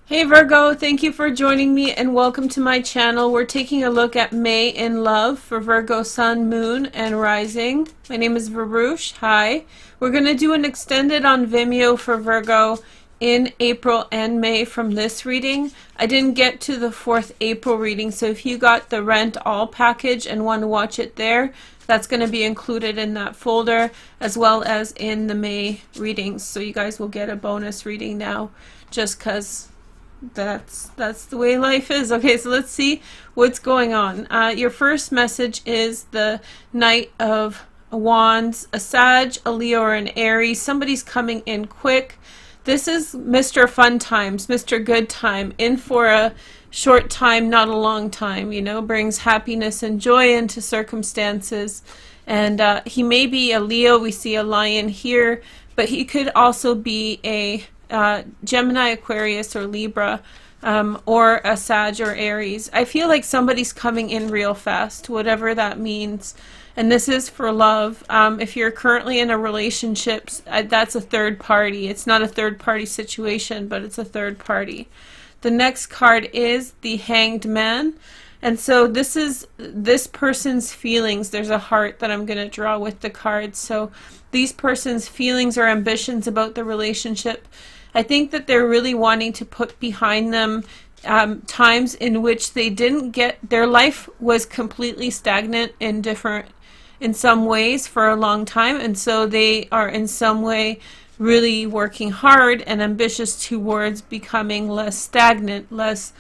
Hey Virgo, thank you for joining me and welcome to my channel. We're taking a look at May in Love for Virgo Sun, Moon, and Rising. My name is Varush. Hi. We're going to do an extended on Vimeo for Virgo in April and May from this reading. I didn't get to the 4th April reading, so if you got the Rent All package and want to watch it there, that's going to be included in that folder as well as in the May readings. So you guys will get a bonus reading now just because that's the way life is. Okay, so let's see what's going on. Your first message is the Knight of Wands, a Sag, a Leo, or an Aries. Somebody's coming in quick. This is Mr. Fun Times, Mr. Good Time, in for a short time, not a long time, you know, brings happiness and joy into circumstances. And he may be a Leo, we see a lion here, but he could also be a Gemini, Aquarius, or Libra, or a Sag or Aries. I feel like somebody's coming in real fast, whatever that means. And this is for love. If you're currently in a relationship, that's a third party. It's not a third party situation, but it's a third party. The next card is the Hanged Man. And so this is this person's feelings. There's a heart that I'm going to draw with the cards. So these person's feelings or ambitions about the relationship, I think that they're really wanting to put behind them times in which they didn't get, their life was completely stagnant in some ways for a long time, and so they are in some way really working hard and ambitious towards becoming less stagnant, less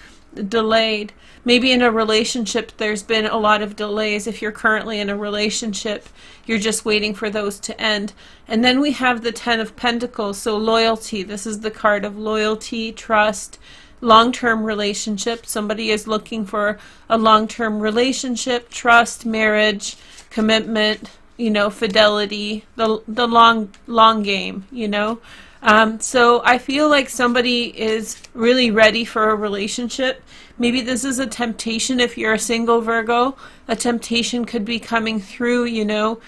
delayed. Maybe in a relationship there's been a lot of delays. If you're currently in a relationship, you're just waiting for those to end. And then we have the Ten of Pentacles, so loyalty. This is the card of loyalty, trust, long-term relationship. Somebody is looking for a long-term relationship, trust, marriage, commitment, you know, fidelity, the long game, you know. So I feel like somebody is really ready for a relationship. Maybe this is a temptation if you're a single Virgo. A temptation could be coming through, you know,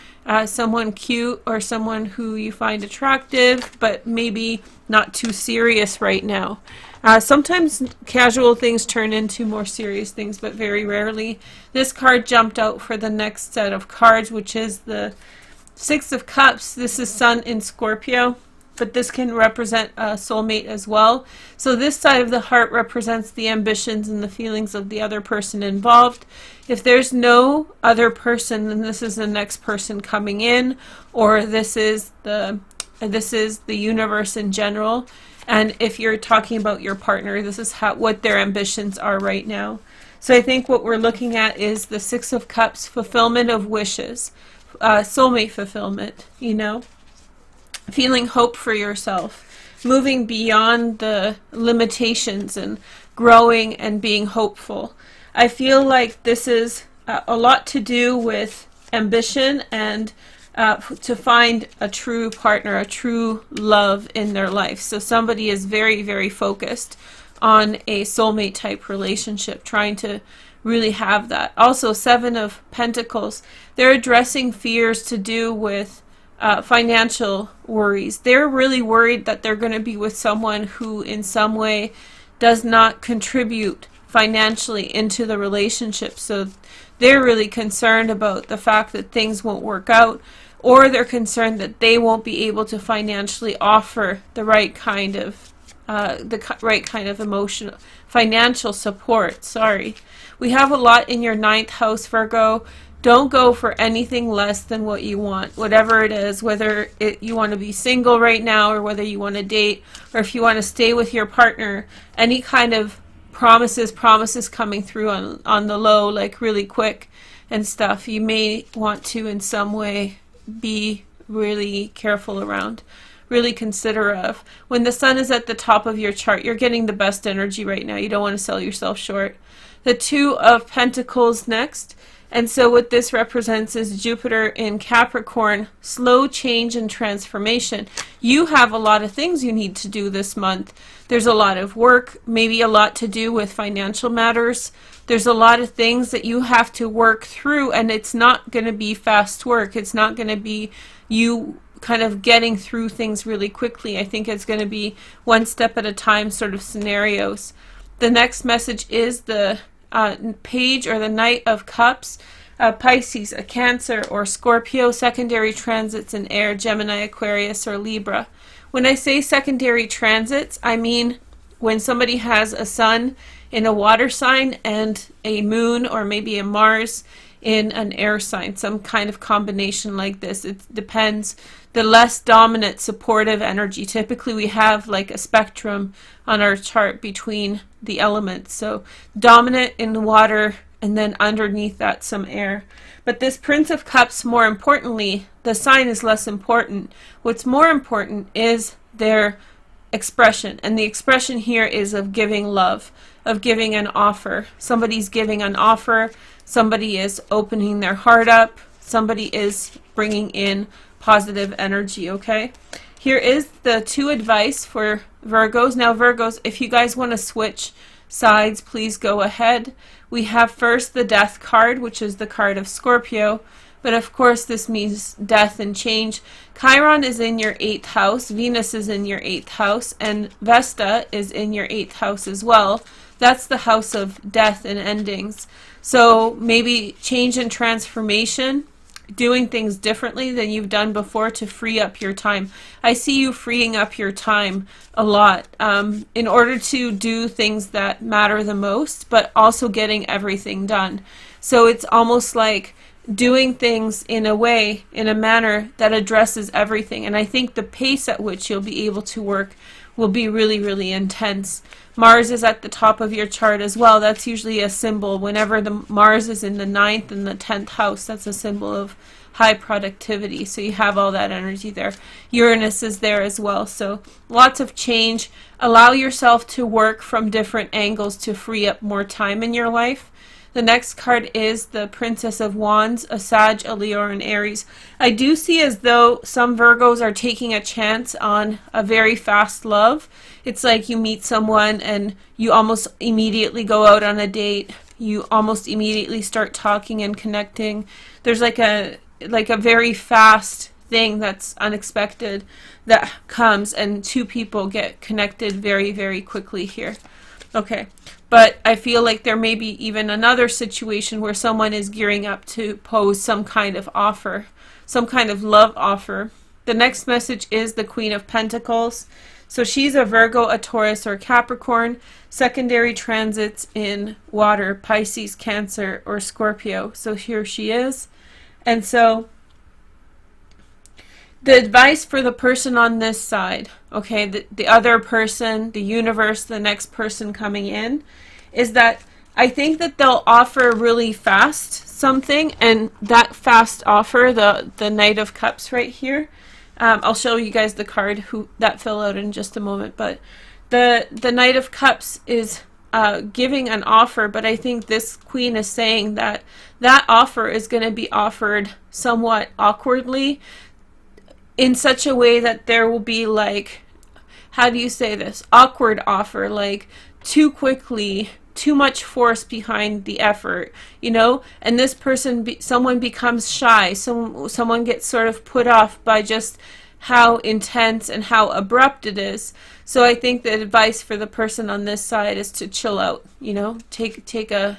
someone cute or someone who you find attractive, but maybe not too serious right now. Sometimes casual things turn into more serious things, but very rarely. This card jumped out for the next set of cards, which is the Six of Cups. This is Sun in Scorpio, but this can represent a soulmate as well. So this side of the heart represents the ambitions and the feelings of the other person involved. If there's no other person, then this is the next person coming in, or this is the universe in general. And if you're talking about your partner, this is what their ambitions are right now. So I think what we're looking at is the Six of Cups, fulfillment of wishes, soulmate fulfillment, you know, feeling hope for yourself, moving beyond the limitations and growing and being hopeful. I feel like this is a lot to do with ambition and to find a true partner, a true love in their life. So somebody is very, very focused on a soulmate type relationship, trying to really have that. Also, Seven of Pentacles, they're addressing fears to do with financial worries. They're really worried that they're going to be with someone who in some way does not contribute financially into the relationship. So they're really concerned about the fact that things won't work out, or they're concerned that they won't be able to financially offer the right kind of emotional, financial support. Sorry. We have a lot in your ninth house, Virgo. Don't go for anything less than what you want, whatever it is, whether you want to be single right now or whether you want to date, or if you want to stay with your partner. Any kind of promises coming through on the low, like really quick and stuff, you may want to in some way be really careful around, really consider of. When the sun is at the top of your chart, you're getting the best energy right now. You don't want to sell yourself short. The Two of Pentacles next. And so what this represents is Jupiter in Capricorn, slow change and transformation. You have a lot of things you need to do this month. There's a lot of work, maybe a lot to do with financial matters. There's a lot of things that you have to work through, and it's not going to be fast work. It's not going to be you kind of getting through things really quickly. I think it's going to be one step at a time sort of scenarios. The next message is the Page or the Knight of Cups, Pisces, a Cancer, or Scorpio, secondary transits in air, Gemini, Aquarius, or Libra. When I say secondary transits, I mean when somebody has a sun in a water sign and a moon or maybe a Mars in an air sign, some kind of combination like this. It depends. The less dominant supportive energy, typically we have like a spectrum on our chart between the elements. So dominant in the water, and then underneath that some air. But this Prince of Cups, more importantly, the sign is less important. What's more important is their expression, and the expression here is of giving love, of giving an offer. Somebody's giving an offer, somebody is opening their heart up, somebody is bringing in positive energy. Okay, here is the 2 advice for Virgos. Now Virgos, if you guys want to switch sides, please go ahead. We have first the Death card, which is the card of Scorpio, but of course this means death and change. Chiron is in your 8th house, Venus is in your 8th house, and Vesta is in your 8th house as well. That's the house of death and endings. So maybe change and transformation, doing things differently than you've done before to free up your time. I see you freeing up your time a lot in order to do things that matter the most, but also getting everything done. So it's almost like doing things in a way, in a manner that addresses everything. And I think the pace at which you'll be able to work will be really, really intense. Mars is at the top of your chart as well. That's usually a symbol. Whenever the Mars is in the 9th and the 10th house, that's a symbol of high productivity. So you have all that energy there. Uranus is there as well. So lots of change. Allow yourself to work from different angles to free up more time in your life. The next card is the Princess of Wands, a Sag, a Leo, and Aries. I do see as though some Virgos are taking a chance on a very fast love. It's like you meet someone and you almost immediately go out on a date. You almost immediately start talking and connecting. There's like a very fast thing that's unexpected that comes, and 2 people get connected very, very quickly here. Okay, but I feel like there may be even another situation where someone is gearing up to pose some kind of offer, some kind of love offer. The next message is the Queen of Pentacles. So she's a Virgo, a Taurus, or Capricorn. Secondary transits in water, Pisces, Cancer, or Scorpio. So here she is. And so the advice for the person on this side, okay, the other person, the universe, the next person coming in, is that I think that they'll offer really fast something, and that fast offer, the Knight of Cups right here, I'll show you guys the card that fell out in just a moment, but the Knight of Cups is giving an offer, but I think this queen is saying that that offer is going to be offered somewhat awkwardly, in such a way that there will be like, how do you say this, awkward offer, like too quickly, too much force behind the effort, you know, and this person, someone becomes shy, someone gets sort of put off by just how intense and how abrupt it is. So I think the advice for the person on this side is to chill out, you know, take a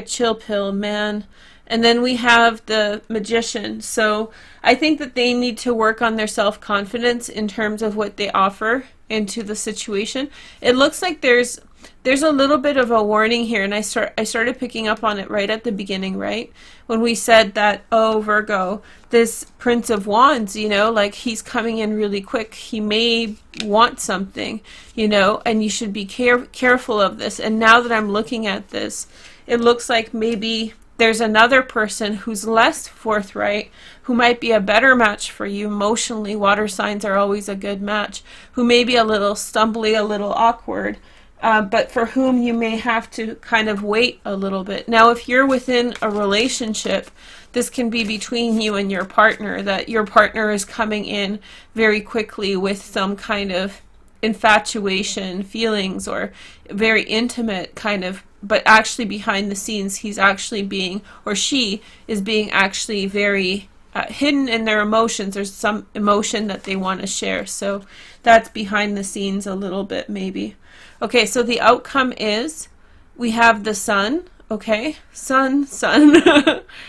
chill pill, man. And then we have the Magician. So I think that they need to work on their self-confidence in terms of what they offer into the situation. It looks like there's a little bit of a warning here, and I started picking up on it right at the beginning, right? When we said that, oh, Virgo, this Prince of Wands, you know, like he's coming in really quick. He may want something, you know, and you should be careful of this. And now that I'm looking at this, it looks like maybe there's another person who's less forthright, who might be a better match for you emotionally. Water signs are always a good match. Who may be a little stumbly, a little awkward, but for whom you may have to kind of wait a little bit. Now, if you're within a relationship, this can be between you and your partner, that your partner is coming in very quickly with some kind of infatuation, feelings, or very intimate kind of, but actually behind the scenes he's actually being, or she is being actually very hidden in their emotions. There's some emotion that they want to share. So that's behind the scenes a little bit maybe. Okay, so the outcome is we have the sun. Okay, sun.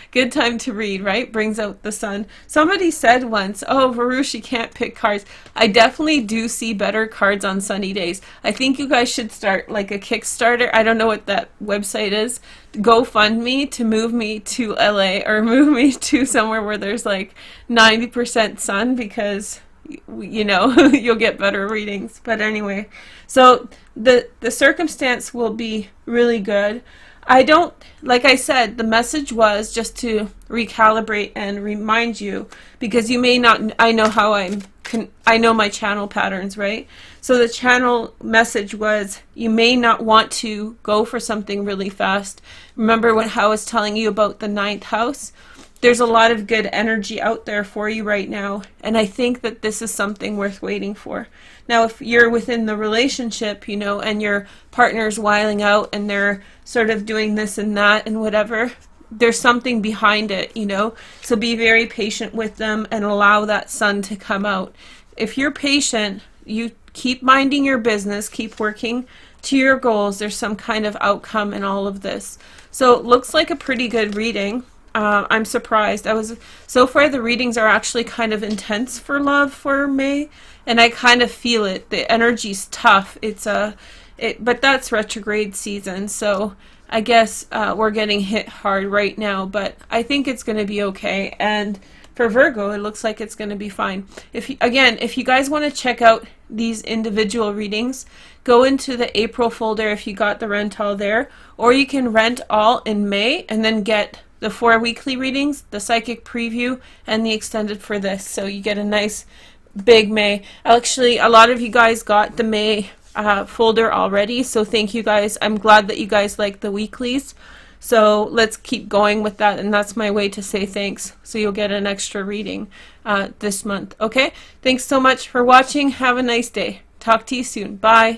Good time to read, right? Brings out the sun. Somebody said once, oh, Varush, you can't pick cards. I definitely do see better cards on sunny days. I think you guys should start like a Kickstarter. I don't know what that website is. GoFundMe to move me to LA or move me to somewhere where there's like 90% sun, because you know you'll get better readings. But anyway, so the circumstance will be really good. I don't, like I said, the message was just to recalibrate and remind you, because you may not, I know how I know my channel patterns, right? So the channel message was you may not want to go for something really fast. Remember how I was telling you about the 9th house? There's a lot of good energy out there for you right now, and I think that this is something worth waiting for. Now, if you're within the relationship, you know, and your partner's wiling out and they're sort of doing this and that and whatever, there's something behind it, you know. So be very patient with them and allow that sun to come out. If you're patient, you keep minding your business, keep working to your goals. There's some kind of outcome in all of this. So it looks like a pretty good reading. I'm surprised. So far the readings are actually kind of intense for love for May, and I kind of feel it. The energy's tough. But that's retrograde season, so I guess we're getting hit hard right now, but I think it's going to be okay. And for Virgo, it looks like it's going to be fine. If you guys want to check out these individual readings, go into the April folder if you got the rent all there, or you can rent all in May and then get the 4 weekly readings, the psychic preview, and the extended for this. So you get a nice big May. Actually, a lot of you guys got the May folder already, so thank you guys. I'm glad that you guys like the weeklies. So let's keep going with that, and that's my way to say thanks. So you'll get an extra reading this month. Okay? Thanks so much for watching. Have a nice day. Talk to you soon. Bye.